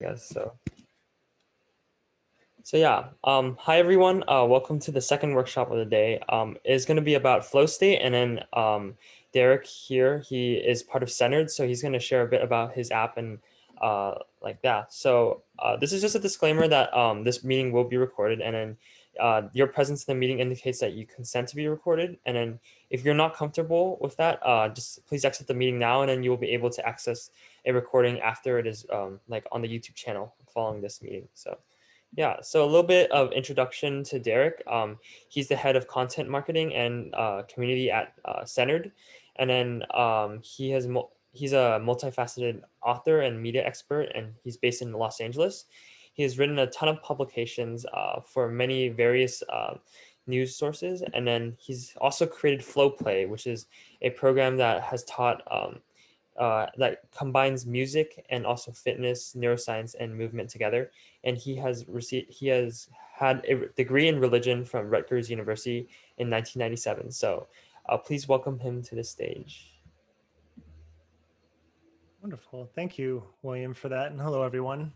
guess so. Hi everyone. Welcome to the second workshop of the day. It's going to be about flow state, and then Derek here, he is part of Centered, so he's going to share a bit about his app and like that. This is just a disclaimer that this meeting will be recorded, and then your presence in the meeting indicates that you consent to be recorded. And then if you're not comfortable with that, just please exit the meeting now, and then you will be able to access a recording after it is like on the YouTube channel following this meeting. So a little bit of introduction to Derek. He's the head of content marketing and community at Centered, and then he's a multifaceted author and media expert, and he's based in Los Angeles. He has written a ton of publications for many various news sources, and then he's also created Flow Play, which is a program that has taught that combines music and also fitness, neuroscience, and movement together. And he has had a degree in religion from Rutgers University in 1997. Please welcome him to the stage. Wonderful. Thank you, William, for that. And hello, everyone.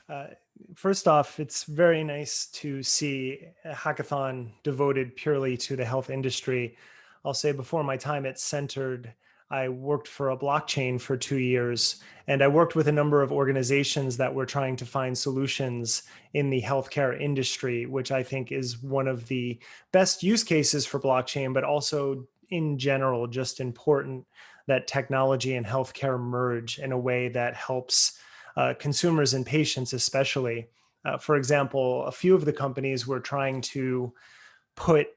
Uh, First off, it's very nice to see a hackathon devoted purely to the health industry. I'll say before my time at Centered, I worked for a blockchain for 2 years, and I worked with a number of organizations that were trying to find solutions in the healthcare industry, which I think is one of the best use cases for blockchain, but also in general, just important that technology and healthcare merge in a way that helps consumers and patients especially. For example, a few of the companies were trying to put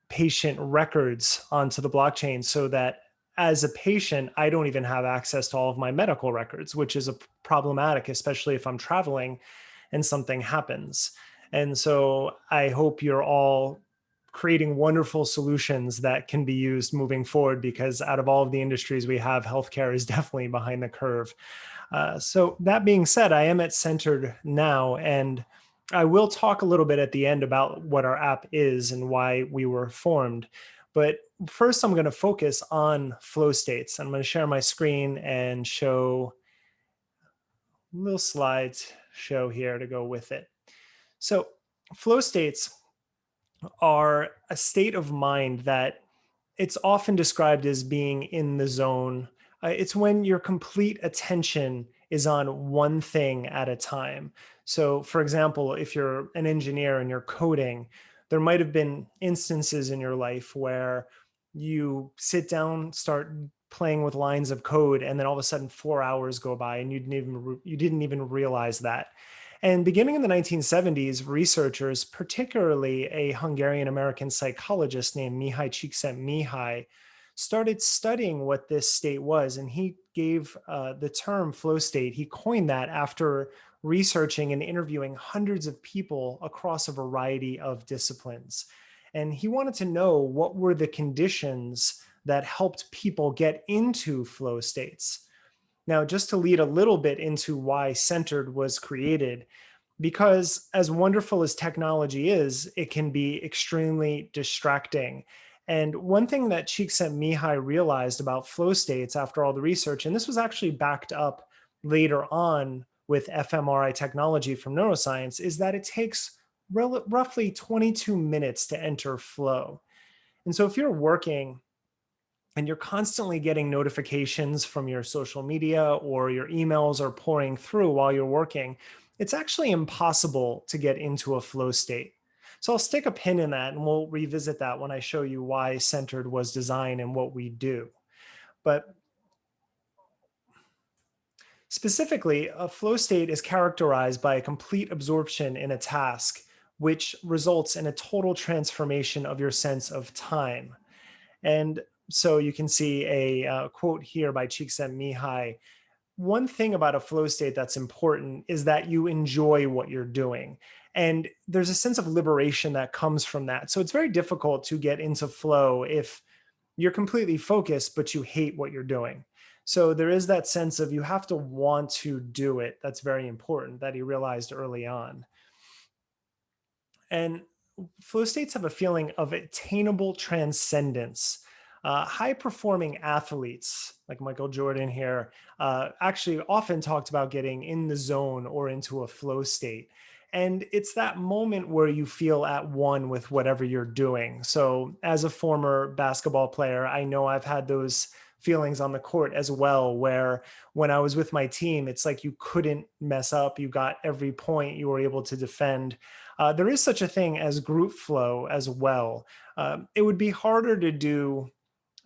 patient records onto the blockchain so that as a patient, I don't even have access to all of my medical records, which is problematic, especially if I'm traveling and something happens. And so I hope you're all creating wonderful solutions that can be used moving forward, because out of all of the industries we have, healthcare is definitely behind the curve. So that being said, I am at Centered now, and I will talk a little bit at the end about what our app is and why we were formed. But first, I'm going to focus on flow states. I'm going to share my screen and show a little slides show here to go with it. So flow states are a state of mind that it's often described as being in the zone. It's when your complete attention is on one thing at a time. So, for example, if you're an engineer and you're coding, there might have been instances in your life where you sit down, start playing with lines of code, and then all of a sudden 4 hours go by and you didn't even realize that. And beginning in the 1970s, researchers, particularly a Hungarian American psychologist named Mihaly Csikszentmihalyi, started studying what this state was. And he gave the term flow state, he coined that after researching and interviewing hundreds of people across a variety of disciplines. And he wanted to know what were the conditions that helped people get into flow states. Now, just to lead a little bit into why Centered was created, because as wonderful as technology is, it can be extremely distracting. And one thing that Csikszentmihalyi realized about flow states after all the research, and this was actually backed up later on with fMRI technology from neuroscience, is that it takes roughly 22 minutes to enter flow. And so if you're working and you're constantly getting notifications from your social media or your emails are pouring through while you're working, it's actually impossible to get into a flow state. So I'll stick a pin in that and we'll revisit that when I show you why Centered was designed and what we do. But specifically, a flow state is characterized by a complete absorption in a task, which results in a total transformation of your sense of time. And so you can see a quote here by Csikszentmihalyi. One thing about a flow state that's important is that you enjoy what you're doing. And there's a sense of liberation that comes from that. So it's very difficult to get into flow if you're completely focused, but you hate what you're doing. So there is that sense of you have to want to do it. That's very important that he realized early on. And flow states have a feeling of attainable transcendence. High performing athletes like Michael Jordan here actually often talked about getting in the zone or into a flow state. And it's that moment where you feel at one with whatever you're doing. So, as a former basketball player, I know I've had those feelings on the court as well, where when I was with my team, it's like you couldn't mess up. You got every point, you were able to defend. There is such a thing as group flow as well. It would be harder to do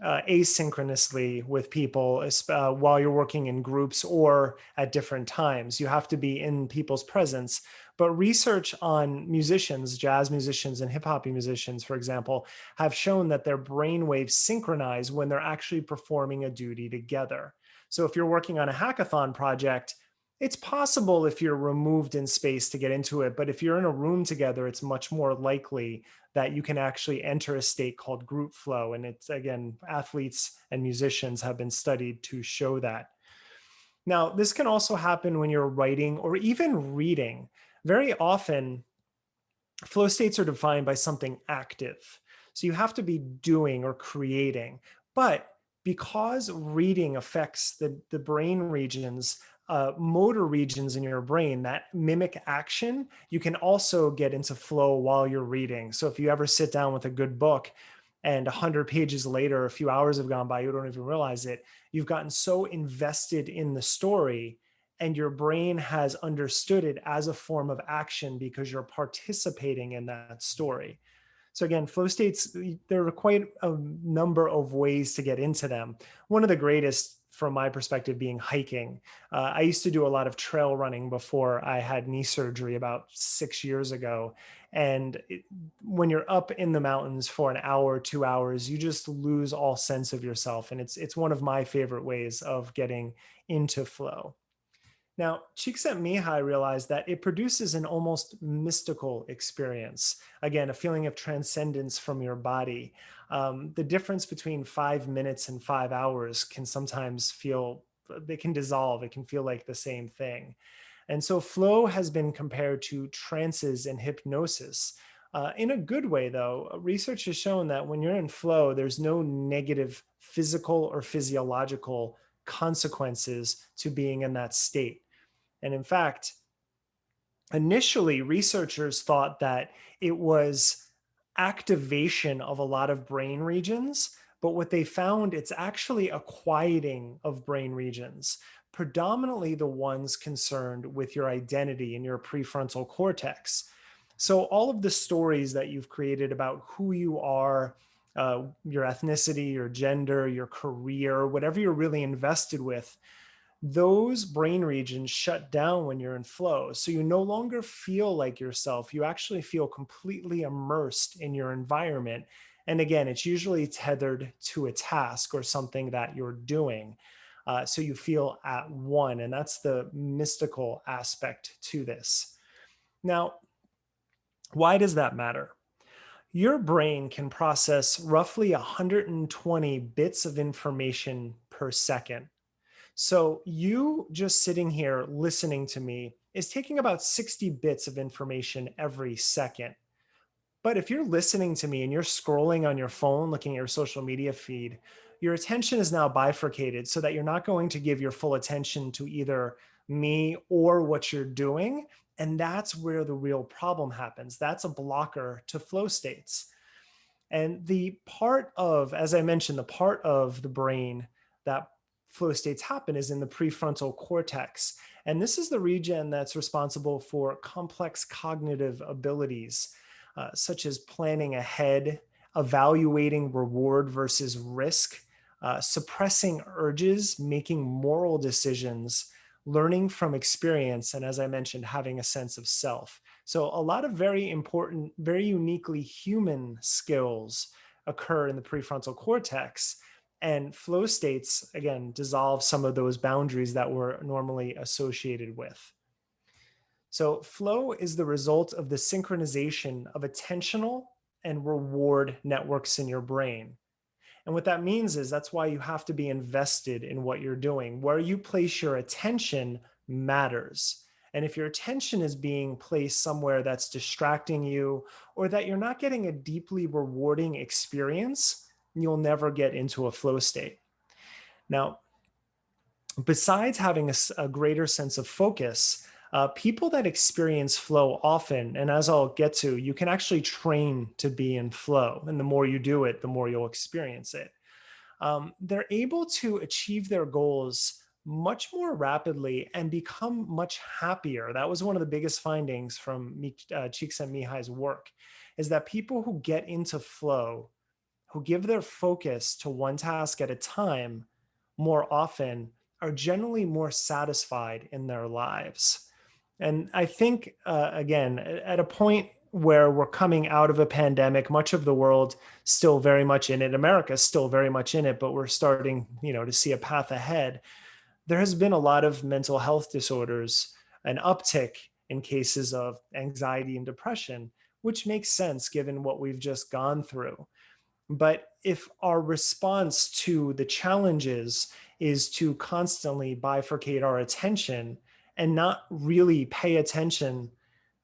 asynchronously with people while you're working in groups or at different times. You have to be in people's presence. But research on musicians, jazz musicians, and hip hop musicians, for example, have shown that their brain waves synchronize when they're actually performing a duty together. So if you're working on a hackathon project, it's possible if you're removed in space to get into it. But if you're in a room together, it's much more likely that you can actually enter a state called group flow. And it's, again, athletes and musicians have been studied to show that. Now, this can also happen when you're writing or even reading. Very often, flow states are defined by something active. So you have to be doing or creating. But because reading affects the brain regions, motor regions in your brain that mimic action, you can also get into flow while you're reading. So if you ever sit down with a good book and 100 pages later, a few hours have gone by, you don't even realize it. You've gotten so invested in the story and your brain has understood it as a form of action because you're participating in that story. So again, flow states, there are quite a number of ways to get into them. One of the greatest from my perspective being hiking. I used to do a lot of trail running before I had knee surgery about 6 years ago. And when you're up in the mountains for an hour, 2 hours, you just lose all sense of yourself. And it's one of my favorite ways of getting into flow. Now, Csikszentmihalyi realized that it produces an almost mystical experience. Again, a feeling of transcendence from your body. The difference between 5 minutes and 5 hours can sometimes feel, they can dissolve. It can feel like the same thing. And so flow has been compared to trances and hypnosis. In a good way, though, research has shown that when you're in flow, there's no negative physical or physiological consequences to being in that state. And in fact, initially, researchers thought that it was activation of a lot of brain regions, but what they found, it's actually a quieting of brain regions, predominantly the ones concerned with your identity and your prefrontal cortex. So all of the stories that you've created about who you are, your ethnicity, your gender, your career, whatever you're really invested with, those brain regions shut down when you're in flow. So you no longer feel like yourself. You actually feel completely immersed in your environment. And again, it's usually tethered to a task or something that you're doing. So you feel at one. And that's the mystical aspect to this. Now, why does that matter? Your brain can process roughly 120 bits of information per second. So, you just sitting here listening to me is taking about 60 bits of information every second. But if you're listening to me and you're scrolling on your phone, looking at your social media feed, your attention is now bifurcated so that you're not going to give your full attention to either me or what you're doing. And that's where the real problem happens. That's a blocker to flow states. And the part of, as I mentioned, the part of the brain that flow states happen is in the prefrontal cortex. And this is the region that's responsible for complex cognitive abilities, such as planning ahead, evaluating reward versus risk, suppressing urges, making moral decisions, learning from experience, and as I mentioned, having a sense of self. So, a lot of very important, very uniquely human skills occur in the prefrontal cortex. And flow states, again, dissolve some of those boundaries that we're normally associated with. So, flow is the result of the synchronization of attentional and reward networks in your brain. And what that means is that's why you have to be invested in what you're doing. Where you place your attention matters. And if your attention is being placed somewhere that's distracting you or that you're not getting a deeply rewarding experience, you'll never get into a flow state. Now, besides having a greater sense of focus, people that experience flow often, and as I'll get to, you can actually train to be in flow. And the more you do it, the more you'll experience it. They're able to achieve their goals much more rapidly and become much happier. That was one of the biggest findings from Csikszentmihalyi's work, is that people who get into flow, who give their focus to one task at a time more often, are generally more satisfied in their lives. And I think, again, at a point where we're coming out of a pandemic, much of the world still very much in it. America's still very much in it, but we're starting, to see a path ahead. There has been a lot of mental health disorders, an uptick in cases of anxiety and depression, which makes sense given what we've just gone through. But if our response to the challenges is to constantly bifurcate our attention and not really pay attention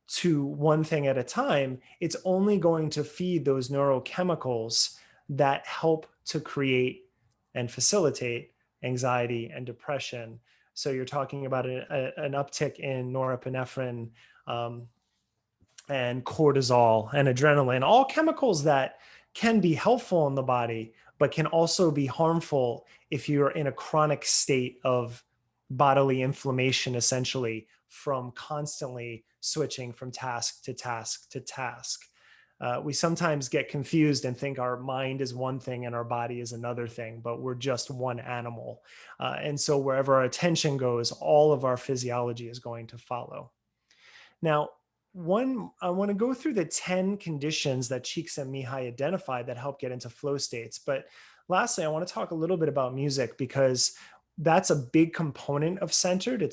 to one thing at a time, it's only going to feed those neurochemicals that help to create and facilitate anxiety and depression. So you're talking about an uptick in norepinephrine, um, and cortisol and adrenaline, all chemicals that can be helpful in the body, but can also be harmful if you're in a chronic state of bodily inflammation, essentially, from constantly switching from task to task to task. We sometimes get confused and think our mind is one thing and our body is another thing, but we're just one animal. And so wherever our attention goes, all of our physiology is going to follow. Now, I want to go through the 10 conditions that Csikszentmihalyi identified that help get into flow states. But lastly, I want to talk a little bit about music because that's a big component of Centered.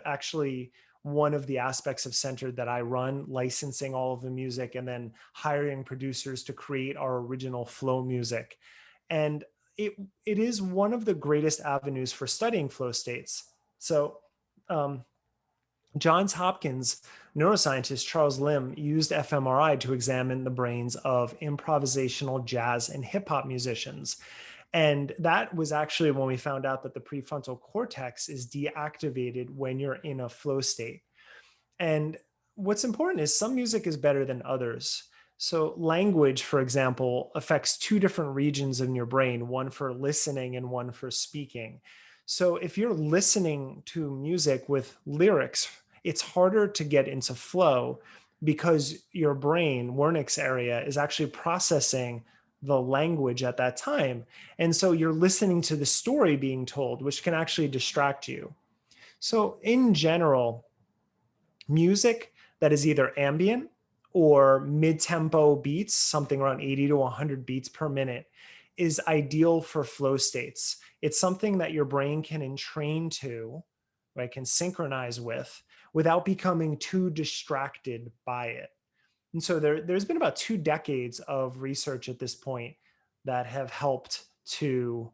Actually one of the aspects of Centered that I run, licensing all of the music and then hiring producers to create our original flow music. And it it is one of the greatest avenues for studying flow states. So um, Johns Hopkins neuroscientist Charles Lim used fMRI to examine the brains of improvisational jazz and hip hop musicians. And that was actually when we found out that the prefrontal cortex is deactivated when you're in a flow state. And what's important is some music is better than others. So, language, for example, affects two different regions in your brain, one for listening and one for speaking. So, if you're listening to music with lyrics, it's harder to get into flow because your brain, Wernicke's area, is actually processing the language at that time. And so you're listening to the story being told, which can actually distract you. So, in general, music that is either ambient or mid-tempo beats, something around 80 to 100 beats per minute, is ideal for flow states. It's something that your brain can entrain to, right, can synchronize with without becoming too distracted by it. And so there's been about 2 decades of research at this point that have helped to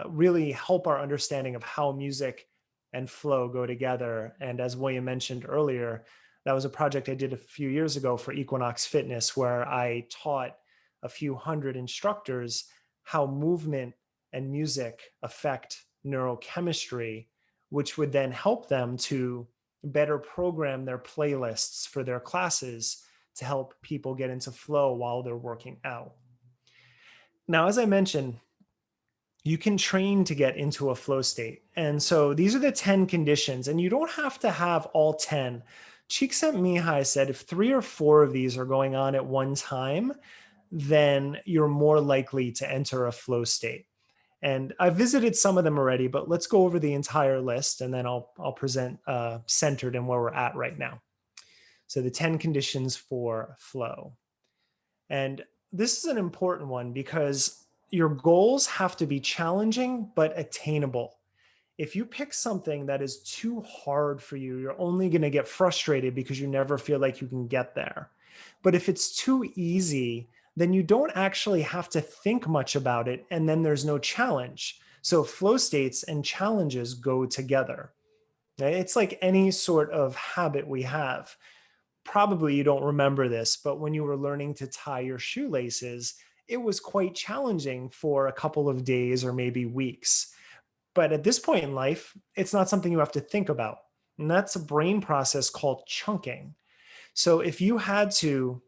really help our understanding of how music and flow go together. And as William mentioned earlier, that was a project I did a few years ago for Equinox Fitness, where I taught a few hundred instructors how movement and music affect neurochemistry, which would then help them to better program their playlists for their classes to help people get into flow while they're working out. Now, as I mentioned, you can train to get into a flow state. And so these are the 10 conditions, and you don't have to have all 10. Csikszentmihalyi said if 3 or 4 of these are going on at one time, then you're more likely to enter a flow state. And I've visited some of them already, but let's go over the entire list and then I'll present Centered and where we're at right now. So the 10 conditions for flow. And this is an important one because your goals have to be challenging but attainable. If you pick something that is too hard for you, you're only going to get frustrated because you never feel like you can get there. But if it's too easy, then you don't actually have to think much about it, and then there's no challenge. So flow states and challenges go together. It's like any sort of habit we have. Probably you don't remember this, but when you were learning to tie your shoelaces, it was quite challenging for a couple of days or maybe weeks. But at this point in life, it's not something you have to think about. And that's a brain process called chunking. So if you had to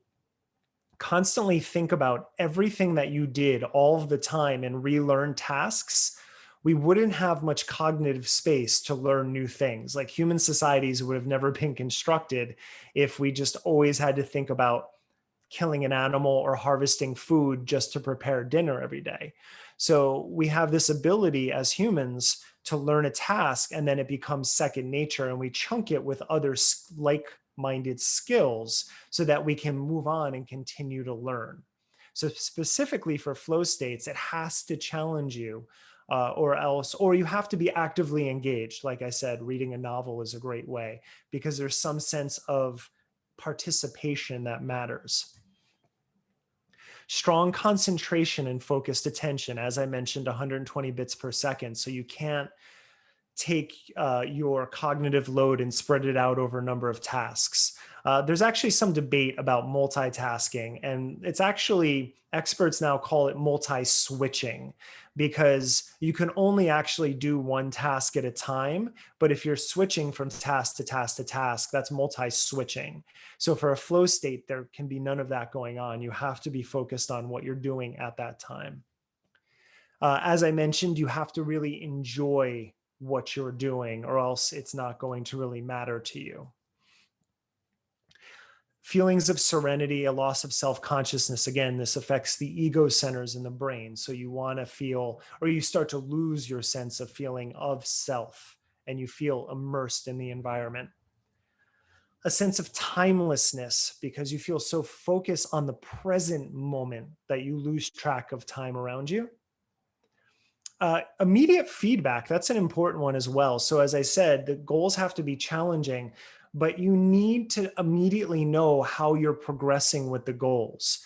constantly think about everything that you did all of the time and relearn tasks, we wouldn't have much cognitive space to learn new things. Like human societies would have never been constructed if we just always had to think about killing an animal or harvesting food just to prepare dinner every day. So we have this ability as humans to learn a task and then it becomes second nature and we chunk it with other like-minded skills so that we can move on and continue to learn. So specifically for flow states, it has to challenge you or you have to be actively engaged. Like I said, reading a novel is a great way because there's some sense of participation that matters. Strong concentration and focused attention, as I mentioned, 120 bits per second. So you can't take your cognitive load and spread it out over a number of tasks. There's actually some debate about multitasking, and it's actually, experts now call it multi-switching because you can only actually do one task at a time. But if you're switching from task to task to task, that's multi-switching. So for a flow state, there can be none of that going on. You have to be focused on what you're doing at that time. As I mentioned, you have to really enjoy what you're doing, or else it's not going to really matter to you. Feelings of serenity, a loss of self consciousness. Again, this affects the ego centers in the brain. So you want to feel, or you start to lose your sense of feeling of self, and you feel immersed in the environment. A sense of timelessness because you feel so focused on the present moment that you lose track of time around you. Immediate feedback, that's an important one as well. So as I said, the goals have to be challenging, but you need to immediately know how you're progressing with the goals.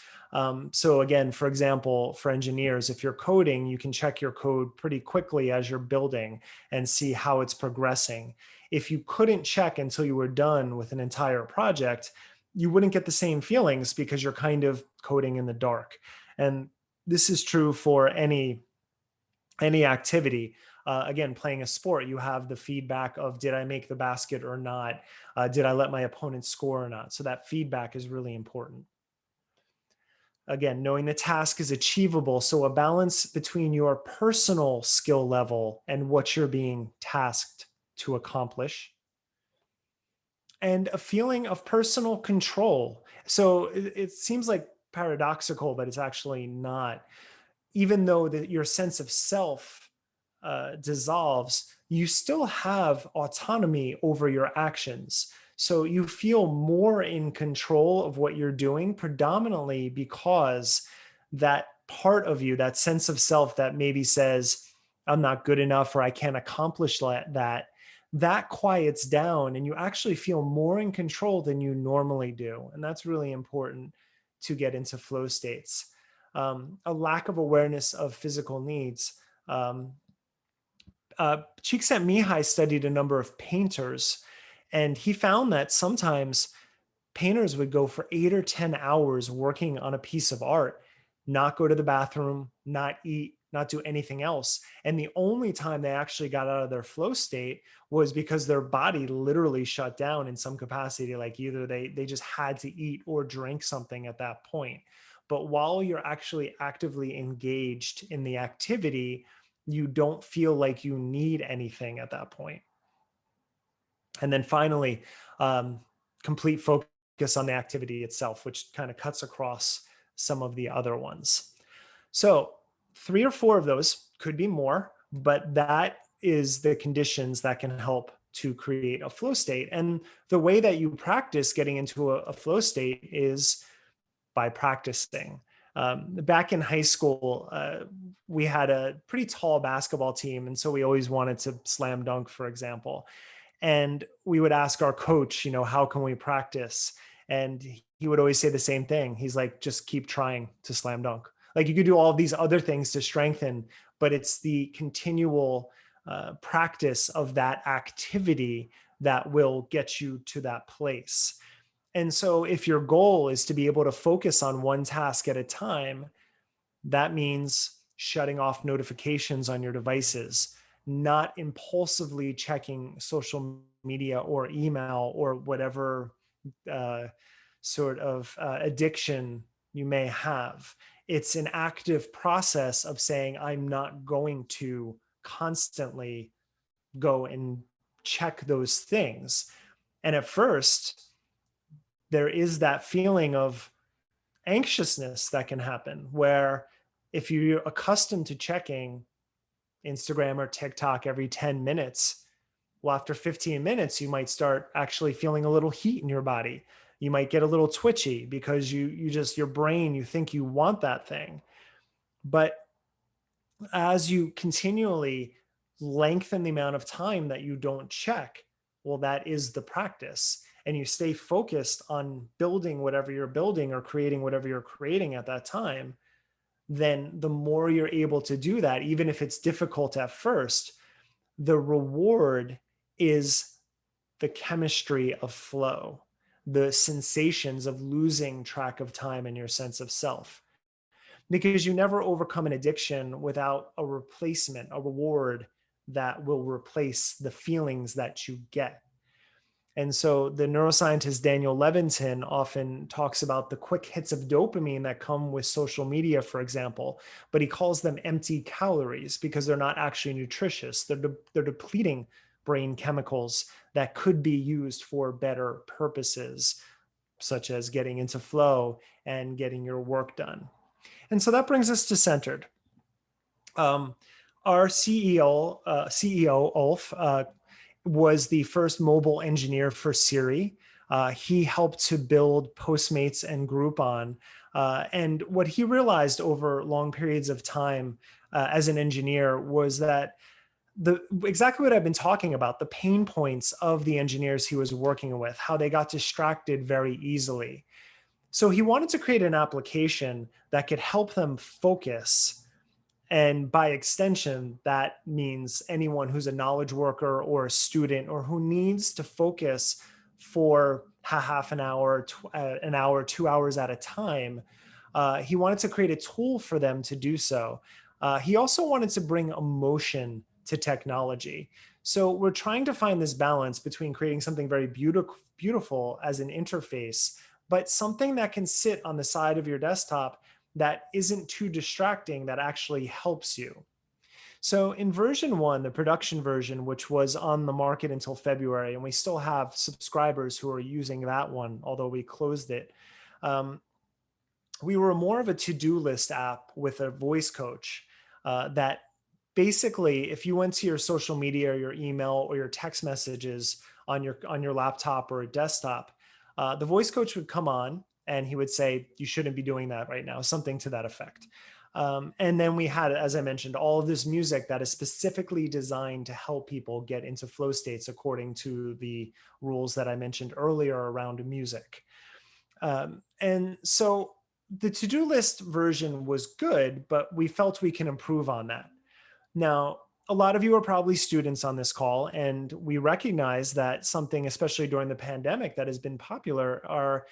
So again, for example, for engineers, if you're coding, you can check your code pretty quickly as you're building and see how it's progressing. If you couldn't check until you were done with an entire project, you wouldn't get the same feelings because you're kind of coding in the dark. And this is true for any activity. Again, playing a sport, you have the feedback of did I make the basket or not? Did I let my opponent score or not? So that feedback is really important. Again, knowing the task is achievable. So a balance between your personal skill level and what you're being tasked to accomplish. And a feeling of personal control. So it seems like paradoxical, but it's actually not. Even though your sense of self dissolves, you still have autonomy over your actions. So you feel more in control of what you're doing, predominantly because that part of you, that sense of self that maybe says, I'm not good enough or I can't accomplish that quiets down and you actually feel more in control than you normally do. And that's really important to get into flow states. A lack of awareness of physical needs. Csikszentmihalyi studied a number of painters, and he found that sometimes painters would go for 8 or 10 hours working on a piece of art, not go to the bathroom, not eat, not do anything else. And the only time they actually got out of their flow state was because their body literally shut down in some capacity. Like either they just had to eat or drink something at that point. But while you're actually actively engaged in the activity, you don't feel like you need anything at that point. And then finally, complete focus on the activity itself, which kind of cuts across some of the other ones. So 3 or 4 of those, could be more, but that is the conditions that can help to create a flow state. And the way that you practice getting into a flow state is by practicing. Back in high school, we had a pretty tall basketball team. And so we always wanted to slam dunk, for example. And we would ask our coach, how can we practice? And he would always say the same thing. He's like, just keep trying to slam dunk. Like you could do all of these other things to strengthen, but it's the continual practice of that activity that will get you to that place. And so if your goal is to be able to focus on one task at a time, That means shutting off notifications on your devices, not impulsively checking social media or email or whatever uh, sort of addiction you may have. It's an active process of saying, I'm not going to constantly go and check those things. And at first, there is that feeling of anxiousness that can happen where if you're accustomed to checking Instagram or TikTok every 10 minutes, well, after 15 minutes, you might start actually feeling a little heat in your body. You might get a little twitchy because you just, your brain, you think you want that thing. But as you continually lengthen the amount of time that you don't check, well, that is the practice. And you stay focused on building whatever you're building or creating whatever you're creating at that time, then the more you're able to do that, even if it's difficult at first, the reward is the chemistry of flow, the sensations of losing track of time and your sense of self. Because you never overcome an addiction without a replacement, a reward that will replace the feelings that you get. And so the neuroscientist Daniel Levitin often talks about the quick hits of dopamine that come with social media, for example, but he calls them empty calories because they're not actually nutritious. They're depleting brain chemicals that could be used for better purposes, such as getting into flow and getting your work done. And so that brings us to Centered. Um, our CEO Ulf, was the first mobile engineer for Siri. He helped to build Postmates and Groupon. And what he realized over long periods of time as an engineer was that exactly what I've been talking about, the pain points of the engineers he was working with, how they got distracted very easily. So he wanted to create an application that could help them focus, and by extension, that means anyone who's a knowledge worker or a student or who needs to focus for half an hour, 2 hours at a time. He wanted to create a tool for them to do so. He also wanted to bring emotion to technology. So we're trying to find this balance between creating something very beautiful as an interface, but something that can sit on the side of your desktop that isn't too distracting, that actually helps you. So in version one, the production version, which was on the market until February, and we still have subscribers who are using that one, although we closed it. Um, we were more of a to-do list app with a voice coach that basically, if you went to your social media or your email or your text messages on your laptop or a desktop, the voice coach would come on and he would say, you shouldn't be doing that right now, something to that effect. And then we had, as I mentioned, all of this music that is specifically designed to help people get into flow states according to the rules that I mentioned earlier around music. And so the to-do list version was good, but we felt we can improve on that. Now, a lot of you are probably students on this call, and we recognize that something, especially during the pandemic, that has been popular are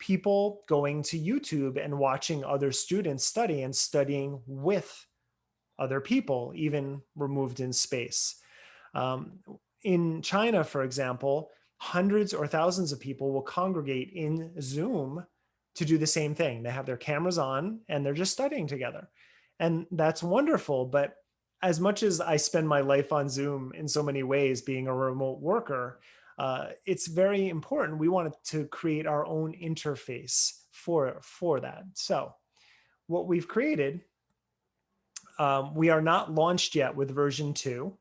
people going to YouTube and watching other students study and studying with other people, even removed in space. Um, in China, for example, hundreds or thousands of people will congregate in Zoom to do the same thing. They have their cameras on and they're just studying together. And that's wonderful. But as much as I spend my life on Zoom in so many ways, being a remote worker, it's very important. We wanted to create our own interface for that. So what we've created, we are not launched yet with version 2.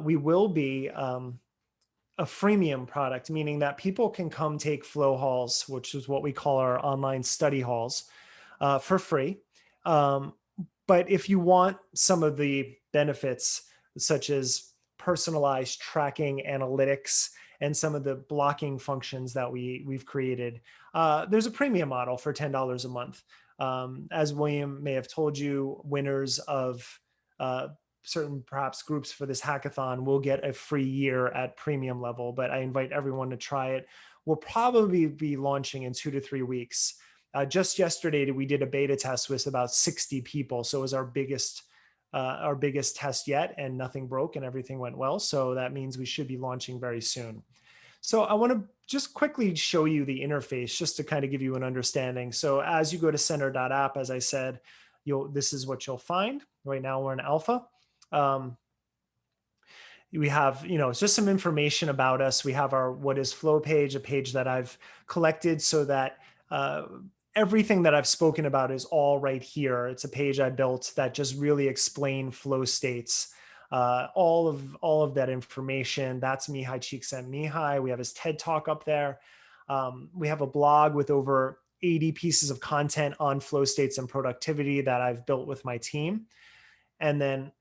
We will be a freemium product, meaning that people can come take flow halls, which is what we call our online study halls, for free. Um, but if you want some of the benefits, such as personalized tracking analytics and some of the blocking functions that we've created, there's a premium model for $10 a month. As William may have told you, winners of certain perhaps groups for this hackathon will get a free year at premium level, but I invite everyone to try it. We'll probably be launching in 2 to 3 weeks. Just yesterday, we did a beta test with about 60 people. So it was our biggest test yet, and nothing broke and everything went well. So that means we should be launching very soon. So I want to just quickly show you the interface just to kind of give you an understanding. So as you go to center.app, as I said, this is what you'll find. Right now we're in alpha. We have, it's just some information about us. We have our what is flow page, a page that I've collected so that uh, everything that I've spoken about is all right here. It's a page I built that just really explain flow states. All of that information. That's Mihai Csikszentmihalyi. We have his TED Talk up there. We have a blog with over 80 pieces of content on flow states and productivity that I've built with my team. And then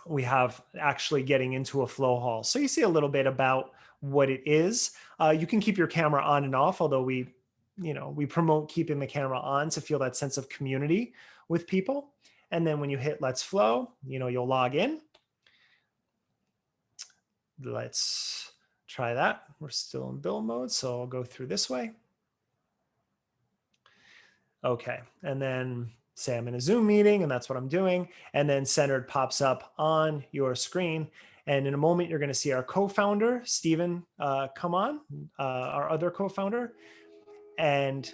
we have actually getting into a flow hall. So you see a little bit about what it is. You can keep your camera on and off, although we promote keeping the camera on to feel that sense of community with people. And then when you hit Let's Flow, you'll log in. Let's try that. We're still in build mode, so I'll go through this way. Okay, and then say I'm in a Zoom meeting, and that's what I'm doing. And then Centered pops up on your screen. And in a moment, you're going to see our co-founder, Stephen, come on, our other co-founder. And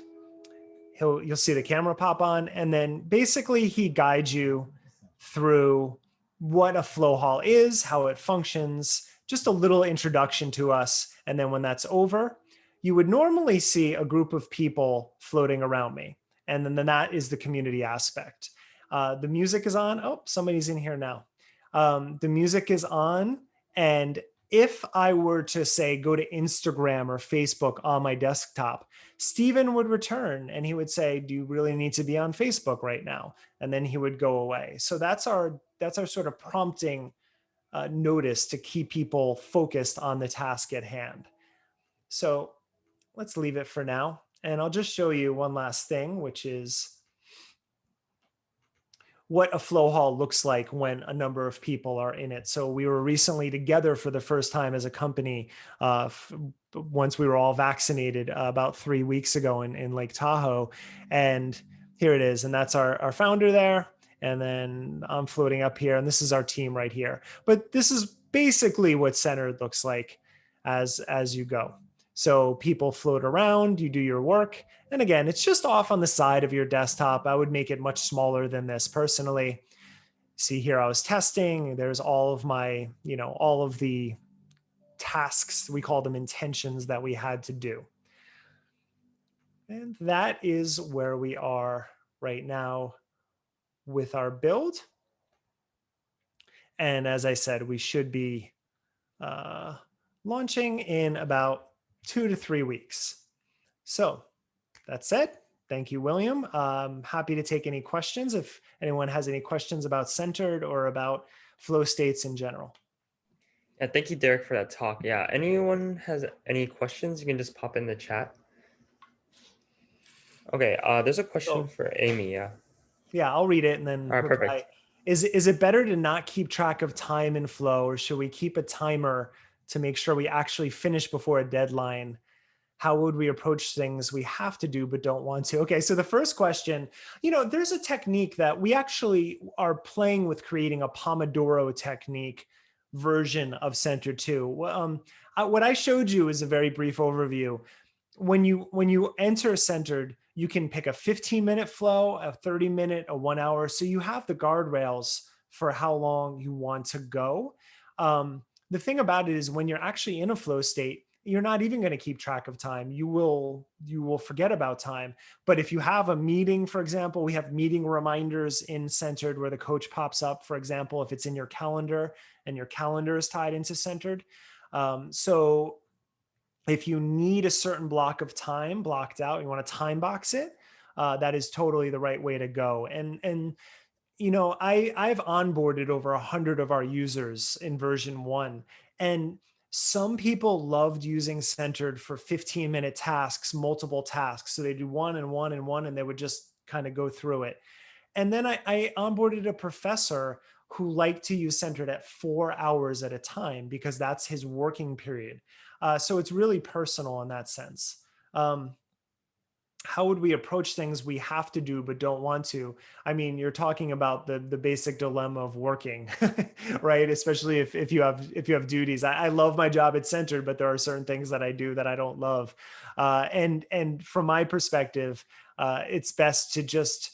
you'll see the camera pop on. And then basically he guides you through what a flow hall is, how it functions, just a little introduction to us. And then when that's over, you would normally see a group of people floating around me. And then that is the community aspect. The music is on. Oh, somebody's in here now. The music is on. And if I were to say, go to Instagram or Facebook on my desktop, Stephen would return and he would say, do you really need to be on Facebook right now? And then he would go away. So that's our sort of prompting notice to keep people focused on the task at hand. So let's leave it for now. And I'll just show you one last thing, which is what a flow hall looks like when a number of people are in it. So we were recently together for the first time as a company once we were all vaccinated about 3 weeks ago in Lake Tahoe. And here it is. And that's our founder there. And then I'm floating up here. And this is our team right here. But this is basically what Centered looks like as you go. So people float around, you do your work. And again, it's just off on the side of your desktop. I would make it much smaller than this personally. See here, I was testing. There's all of my, all of the tasks, we call them intentions that we had to do. And that is where we are right now with our build. And as I said, we should be launching in about 2 to 3 weeks. So that said, thank you, William. I'm happy to take any questions if anyone has any questions about Centered or about flow states in general. Yeah, thank you, Derek, for that talk. Yeah, anyone has any questions, you can just pop in the chat. Okay, there's a question for Amy. Yeah. Yeah, I'll read it and then All right, reply. perfect. Is it better to not keep track of time in flow, or should we keep a timer to make sure we actually finish before a deadline? How would we approach things we have to do but don't want to? Okay, so the first question, there's a technique that we actually are playing with, creating a Pomodoro technique version of Centered 2. What I showed you is a very brief overview. When you enter Centered, you can pick a 15-minute flow, a 30-minute, a 1 hour. So you have the guardrails for how long you want to go. The thing about it is when you're actually in a flow state, you're not even going to keep track of time. You will forget about time. But if you have a meeting, for example, we have meeting reminders in Centered where the coach pops up, for example, if it's in your calendar and your calendar is tied into Centered. So if you need a certain block of time blocked out, you want to time box it, that is totally the right way to go. And I've onboarded over 100 of our users in version 1, and some people loved using Centered for 15-minute tasks, multiple tasks. So they do one and one and one, and they would just kind of go through it. And then I onboarded a professor who liked to use Centered at 4 hours at a time because that's his working period. So it's really personal in that sense. how would we approach things we have to do but don't want to? I mean, you're talking about the basic dilemma of working, right? Especially if you have duties. I love my job at Centered, but there are certain things that I do that I don't love. And from my perspective, it's best to just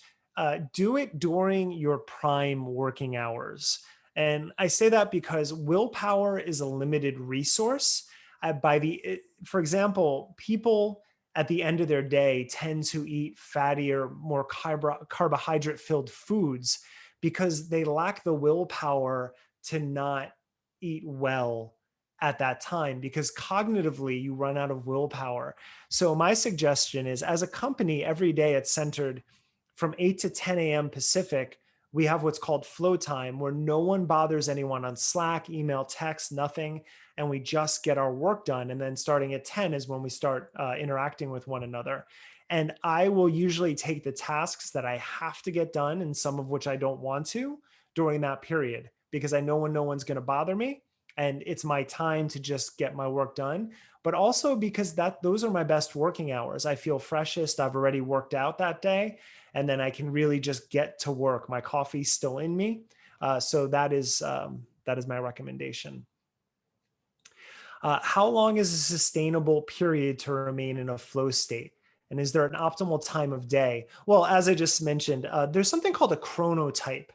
do it during your prime working hours. And I say that because willpower is a limited resource. For example, people at the end of their day tend to eat fattier, more carbohydrate filled foods because they lack the willpower to not eat well at that time because cognitively you run out of willpower. So, my suggestion is as a company, every day it's Centered from 8 to 10 a.m. Pacific. We have what's called flow time, where no one bothers anyone on Slack, email, text, nothing, and we just get our work done. And then starting at 10 is when we start interacting with one another. And I will usually take the tasks that I have to get done and some of which I don't want to during that period because I know when no one's going to bother me and it's my time to just get my work done. But also because that those are my best working hours. I feel freshest. I've already worked out that day, and then I can really just get to work. My coffee's still in me, so that is my recommendation. How long is a sustainable period to remain in a flow state? And is there an optimal time of day? Well, as I just mentioned, there's something called a chronotype.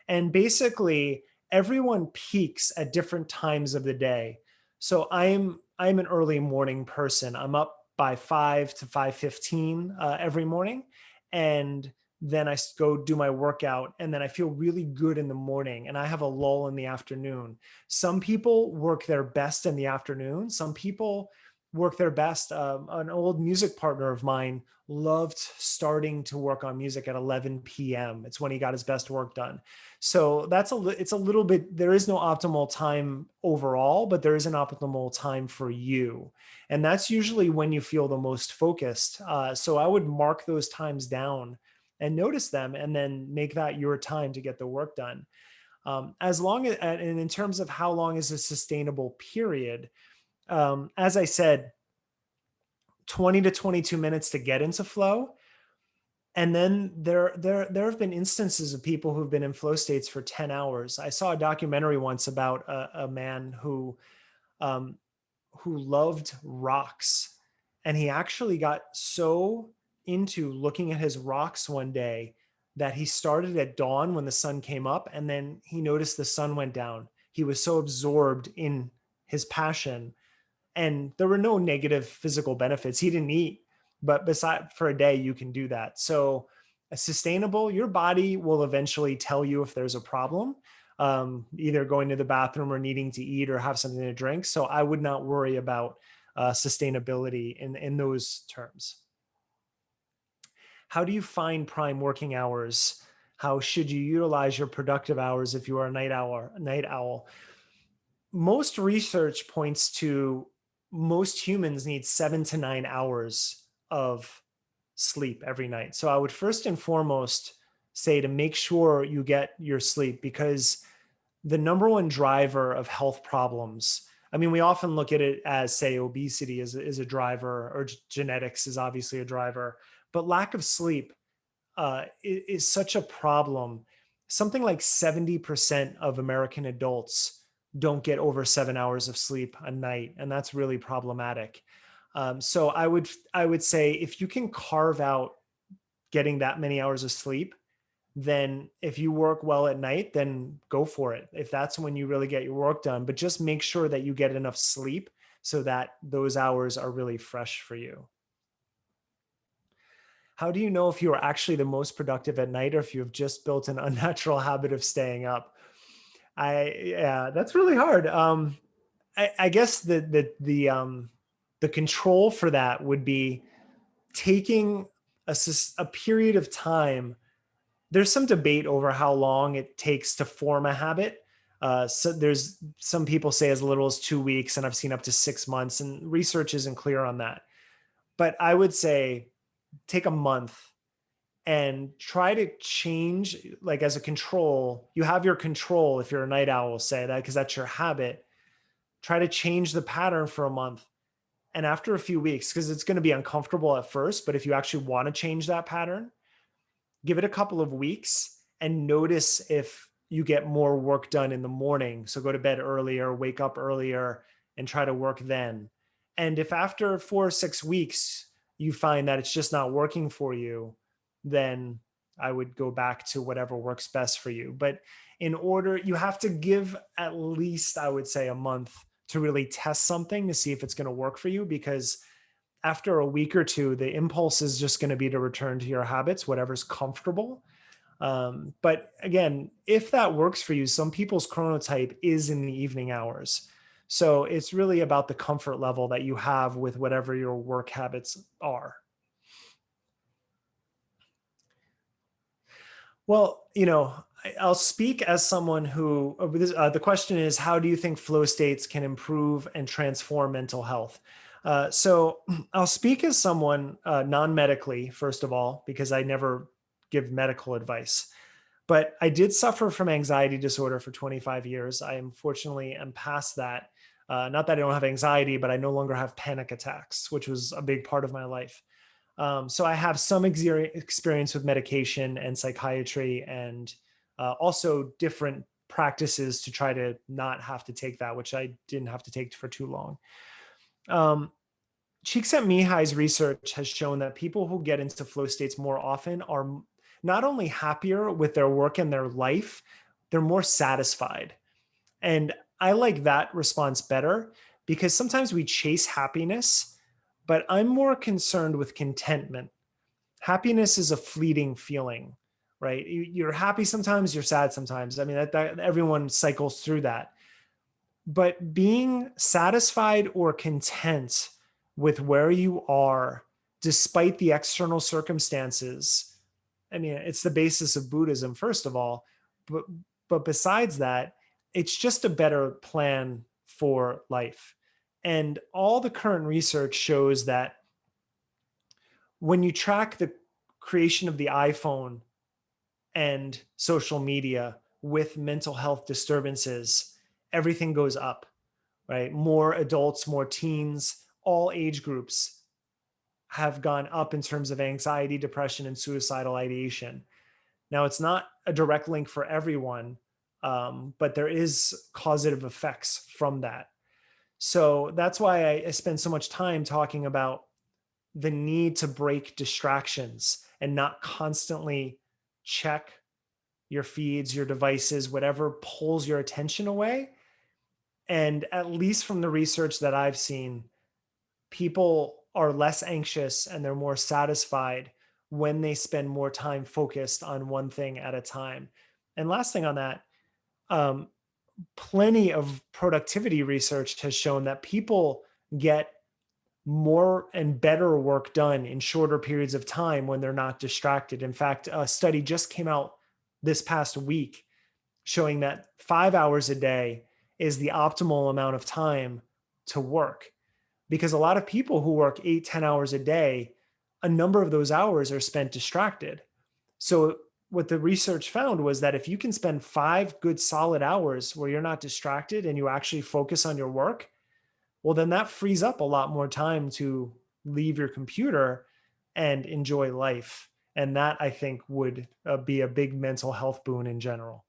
And basically, everyone peaks at different times of the day. So I'm an early morning person. I'm up by 5 to 5:15 every morning. And then go do my workout. And then I feel really good in the morning. And I have a lull in the afternoon. Some people work their best in the afternoon. Some people work their best. An old music partner of mine loved starting to work on music at 11 p.m. It's when he got his best work done. So it's a little bit, there is no optimal time overall, but there is an optimal time for you. And that's usually when you feel the most focused. So I would mark those times down and notice them and then make that your time to get the work done. As long as, and in terms of how long is a sustainable period, as I said, 20 to 22 minutes to get into flow. And then there have been instances of people who've been in flow states for 10 hours. I saw a documentary once about a man um, who loved rocks. And he actually got so into looking at his rocks one day that he started at dawn when the sun came up, and then he noticed the sun went down. He was so absorbed in his passion, and there were no negative physical benefits. He didn't eat, but beside for a day, you can do that. So, a sustainable, your body will eventually tell you if there's a problem, either going to the bathroom or needing to eat or have something to drink. So, I would not worry about sustainability in those terms. How do you find prime working hours? How should you utilize your productive hours if you are a night owl? Most research points to most humans need 7 to 9 hours of sleep every night. So I would first and foremost say to make sure you get your sleep because the number one driver of health problems, I mean, we often look at it as, say, obesity is a driver or genetics is obviously a driver, but lack of sleep is such a problem. Something like 70% of American adults don't get over 7 hours of sleep a night, and that's really problematic. So I would say if you can carve out getting that many hours of sleep, then if you work well at night, then go for it. If that's when you really get your work done, but just make sure that you get enough sleep so that those hours are really fresh for you. How do you know if you are actually the most productive at night or if you have just built an unnatural habit of staying up? Yeah, that's really hard. I guess the control for that would be taking a period of time. There's some debate over how long it takes to form a habit. So there's some people say as little as 2 weeks, and I've seen up to 6 months, and research isn't clear on that. But I would say take a month and try to change, like as a control. You have your control if you're a night owl, say that because that's your habit. Try to change the pattern for a month And after a few weeks, because it's going to be uncomfortable at first, but if you actually want to change that pattern, give it a couple of weeks and notice if you get more work done in the morning. So go to bed earlier, wake up earlier, and try to work then. And if after 4 or 6 weeks you find that it's just not working for you, then I would go back to whatever works best for you. But you have to give at least, I would say, a month to really test something to see if it's going to work for you, because after a week or two, the impulse is just going to be to return to your habits, whatever's comfortable. But again, if that works for you, some people's chronotype is in the evening hours. So it's really about the comfort level that you have with whatever your work habits are. Well, I'll speak as someone who, the question is, how do you think flow states can improve and transform mental health? So I'll speak as someone non medically, first of all, because I never give medical advice. But I did suffer from anxiety disorder for 25 years. I unfortunately am past that. Not that I don't have anxiety, but I no longer have panic attacks, which was a big part of my life. So I have some experience with medication and psychiatry, and also different practices to try to not have to take that, which I didn't have to take for too long. Um, Csikszentmihalyi's research has shown that people who get into flow states more often are not only happier with their work and their life, they're more satisfied. And I like that response better, because sometimes we chase happiness, but I'm more concerned with contentment. Happiness is a fleeting feeling, right? You're happy sometimes, you're sad sometimes. I mean, that everyone cycles through that. But being satisfied or content with where you are, despite the external circumstances, I mean, it's the basis of Buddhism, first of all. But besides that, it's just a better plan for life. And all the current research shows that when you track the creation of the iPhone and social media with mental health disturbances, everything goes up, right? More adults, more teens, all age groups have gone up in terms of anxiety, depression, and suicidal ideation. Now, it's not a direct link for everyone, but there is causative effects from that. So that's why I spend so much time talking about the need to break distractions and not constantly check your feeds, your devices, whatever pulls your attention away. And at least from the research that I've seen, people are less anxious and they're more satisfied when they spend more time focused on one thing at a time. And last thing on that, um, plenty of productivity research has shown that people get more and better work done in shorter periods of time when they're not distracted. In fact, a study just came out this past week showing that 5 hours a day is the optimal amount of time to work, because a lot of people who work 8, 10 hours a day, a number of those hours are spent distracted. So what the research found was that if you can spend 5 good solid hours where you're not distracted and you actually focus on your work, well, then that frees up a lot more time to leave your computer and enjoy life. And that, I think, would be a big mental health boon in general.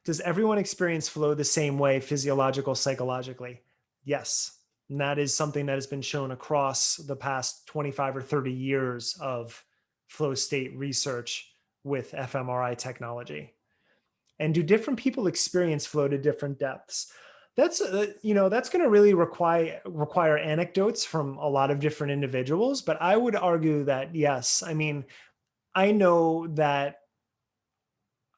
Does everyone experience flow the same way, physiological, psychologically? Yes. And that is something that has been shown across the past 25 or 30 years of flow state research with fMRI technology. And do different people experience flow to different depths? That's going to really require anecdotes from a lot of different individuals, but I would argue that yes. I mean, I know that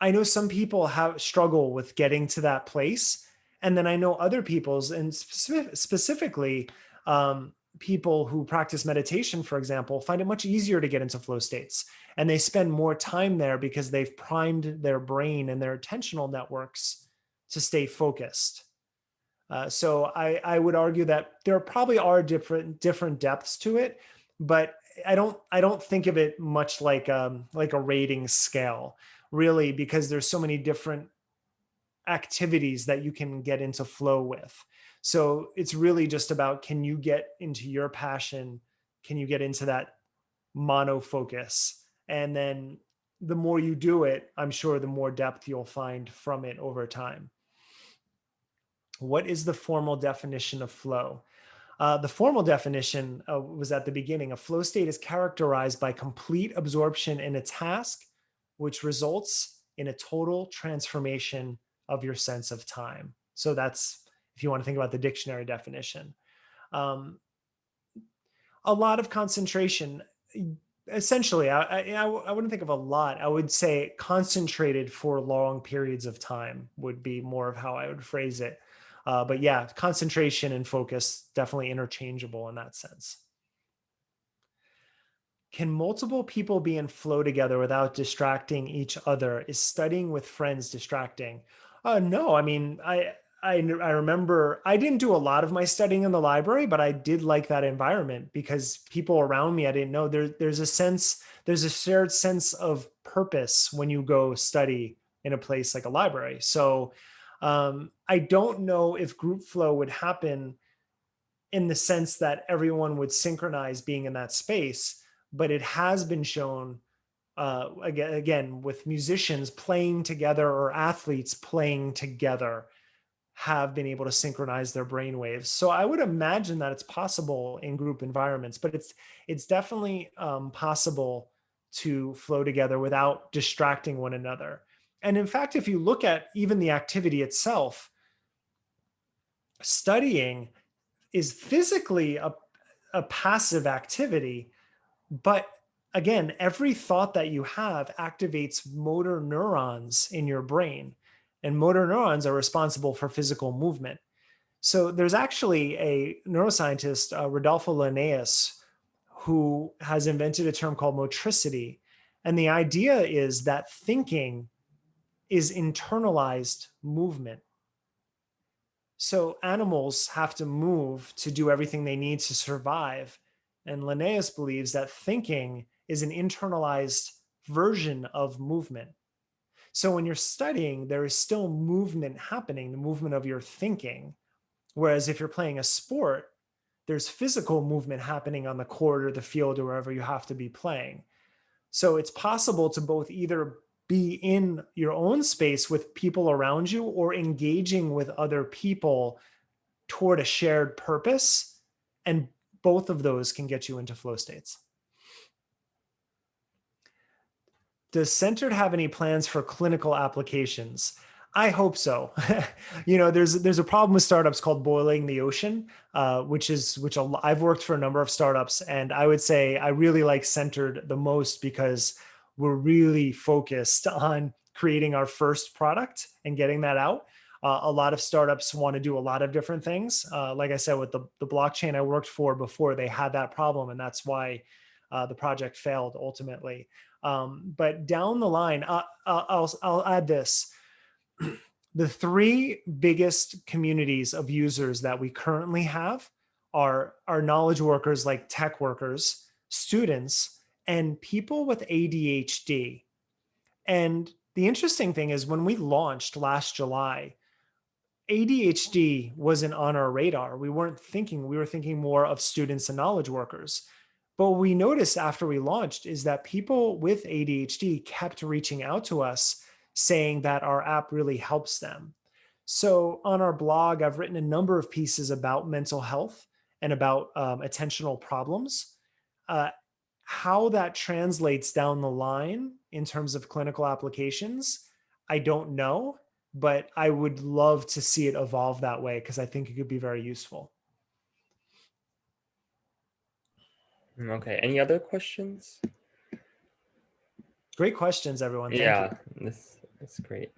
I know some people have struggle with getting to that place, and then I know other people's, and specifically people who practice meditation, for example, find it much easier to get into flow states, and they spend more time there because they've primed their brain and their attentional networks to stay focused. So I would argue that there probably are different depths to it, but I don't think of it much like a rating scale, really, because there's so many different activities that you can get into flow with. So it's really just about, can you get into your passion? Can you get into that mono focus? And then the more you do it, I'm sure the more depth you'll find from it over time. What is the formal definition of flow? The formal definition was at the beginning. A flow state is characterized by complete absorption in a task, which results in a total transformation of your sense of time. So that's, if you want to think about the dictionary definition. Um, a lot of concentration. Essentially, I wouldn't think of a lot. I would say concentrated for long periods of time would be more of how I would phrase it. But yeah, concentration and focus definitely interchangeable in that sense. Can multiple people be in flow together without distracting each other? Is studying with friends distracting? No, I mean, I remember I didn't do a lot of my studying in the library, but I did like that environment because people around me, I didn't know, there's a sense, there's a shared sense of purpose when you go study in a place like a library. So I don't know if group flow would happen in the sense that everyone would synchronize being in that space, but it has been shown, again, with musicians playing together or athletes playing together, have been able to synchronize their brain waves. So I would imagine that it's possible in group environments, but it's definitely possible to flow together without distracting one another. And in fact, if you look at even the activity itself, studying is physically a passive activity, but again, every thought that you have activates motor neurons in your brain, and motor neurons are responsible for physical movement. So there's actually a neuroscientist, Rodolfo Linnaeus, who has invented a term called motricity. And the idea is that thinking is internalized movement. So animals have to move to do everything they need to survive. And Linnaeus believes that thinking is an internalized version of movement. So when you're studying, there is still movement happening, the movement of your thinking. Whereas if you're playing a sport, there's physical movement happening on the court or the field or wherever you have to be playing. So it's possible to both either be in your own space with people around you or engaging with other people toward a shared purpose. And both of those can get you into flow states. Does Centered have any plans for clinical applications? I hope so. There's a problem with startups called boiling the ocean, which I've worked for a number of startups, and I would say I really like Centered the most because we're really focused on creating our first product and getting that out. A lot of startups want to do a lot of different things. Like I said, with the blockchain I worked for before, they had that problem, and that's why the project failed ultimately. But down the line, I'll add this. The three biggest communities of users that we currently have are knowledge workers like tech workers, students, and people with ADHD. And the interesting thing is when we launched last July, ADHD wasn't on our radar. We were thinking more of students and knowledge workers. But what we noticed after we launched is that people with ADHD kept reaching out to us saying that our app really helps them. So on our blog, I've written a number of pieces about mental health and about attentional problems. Uh, how that translates down the line in terms of clinical applications, I don't know, but I would love to see it evolve that way because I think it could be very useful. Okay. Any other questions? Great questions, everyone. Thank you. Yeah, that's great.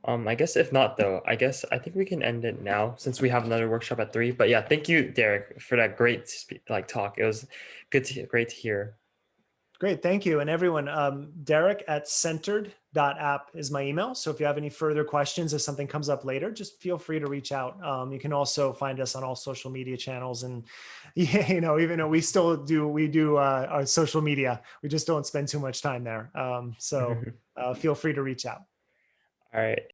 I guess if not though, I think we can end it now since we have another workshop at 3. But yeah, thank you, Derek, for that great talk. It was great to hear. Great, thank you. And everyone, Derek at centered.app is my email. So if you have any further questions, if something comes up later, just feel free to reach out. You can also find us on all social media channels. And, even though we do our social media, we just don't spend too much time there. So feel free to reach out. All right.